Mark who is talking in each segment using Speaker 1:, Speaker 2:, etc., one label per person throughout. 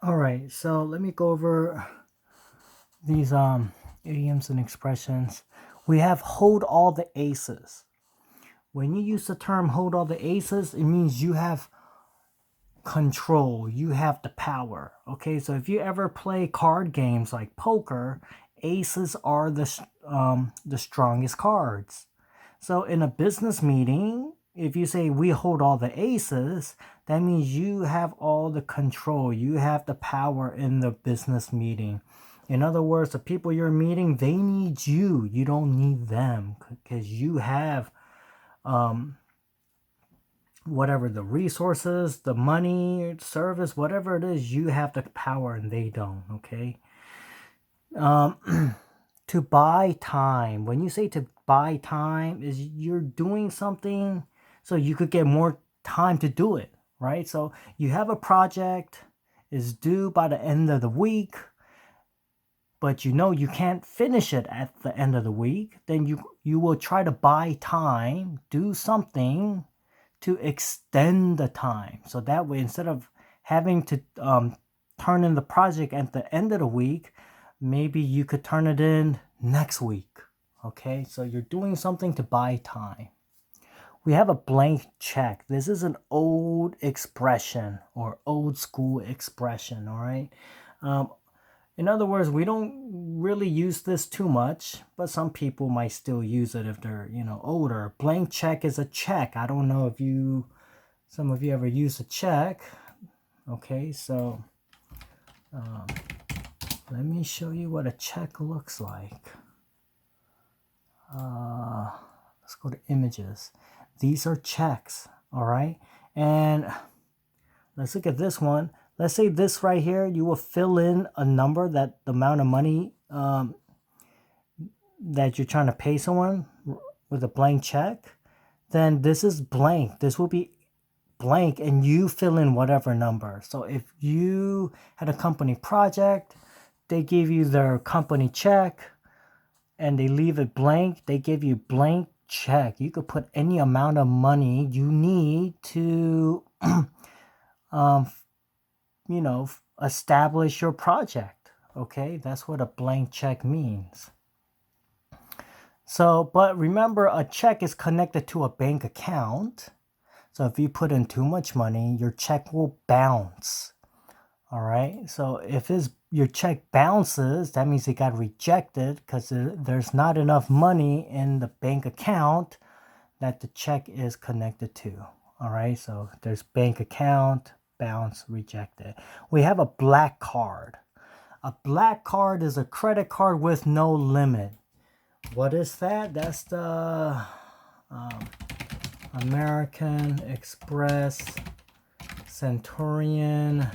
Speaker 1: All right, so let me go over these idioms and expressions. We have hold all the aces. When you use the term hold all the aces, it means you have control, you have the power. Okay, so if you ever play card games like poker, aces are the strongest cards. So in a business meeting, if you say we hold all the aces, that means you have all the control, you have the power in the business meeting. In other words, the people you're meeting, they need you. You don't need them because you have whatever the resources, the money, service, whatever it is, you have the power and they don't. Okay. To buy time. When you say to buy time, is you're doing something so you could get more time to do it, right? So you have a project is due by the end of the week, but you know you can't finish it at the end of the week, then you will try to buy time, do something to extend the time. So that way, instead of having to turn in the project at the end of the week, maybe you could turn it in next week. Okay, so you're doing something to buy time. We have a blank check. This is an old expression or old school expression. All right. In other words, we don't really use this too much, but some people might still use it if they're, older. Blank check is a check. I don't know if some of you ever use a check. Okay, so let me show you what a check looks like. Let's go to images. These are checks, all right? And let's look at this one. Let's say this right here, you will fill in a number, that the amount of money that you're trying to pay someone with a blank check. Then this is blank. This will be blank and you fill in whatever number. So if you had a company project, they give you their company check and they leave it blank, they give you blank check. You could put any amount of money you need to establish your project. Okay, that's what a blank check means. So, but remember, a check is connected to a bank account. So if you put in too much money, your check will bounce. All right. So if your check bounces, that means it got rejected because there's not enough money in the bank account that the check is connected to. All right. So there's bank account, bounce, rejected. We have a black card. A black card is a credit card with no limit. What is that? That's the American Express Centurion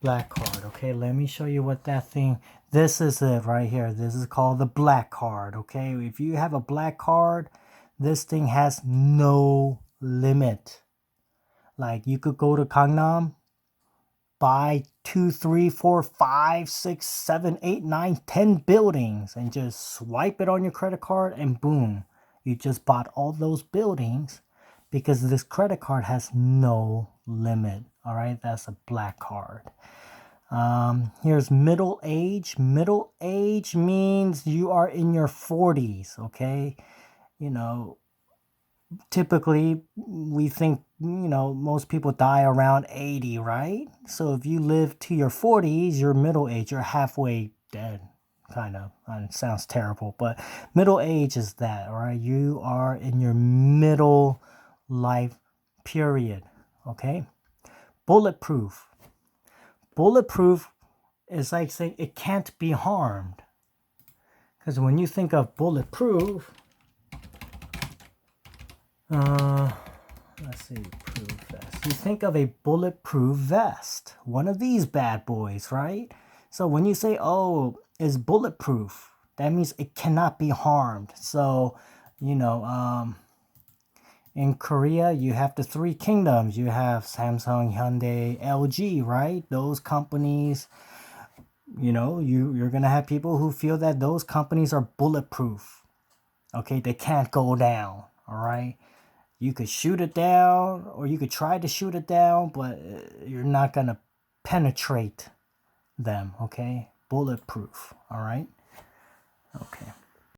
Speaker 1: black card. Okay, let me show you what that thing. This is it right here. This is called the black card. Okay, if you have a black card, this thing has no limit. Like you could go to Gangnam, buy 2, 3, 4, 5, 6, 7, 8, 9, 10 buildings and just swipe it on your credit card and boom, you just bought all those buildings because this credit card has no limit. All right, that's a black card. Here's middle age. Middle age means you are in your 40s. Okay, typically we think most people die around 80, right? So if you live to your 40s, you're middle age, you're halfway dead. Kind of, it sounds terrible, but middle age is that. All right, you are in your middle life period. Okay. Bulletproof. Bulletproof is like saying it can't be harmed, because when you think of bulletproof, let's see, proof vest. You think of a bulletproof vest, one of these bad boys, right? So when you say, oh, it's bulletproof, that means it cannot be harmed. So, in Korea, you have the three kingdoms. You have Samsung, Hyundai, LG, right? Those companies, you're going to have people who feel that those companies are bulletproof. Okay, they can't go down, all right? You could shoot it down, or you could try to shoot it down, but you're not gonna penetrate them. Okay, bulletproof. All right. Okay.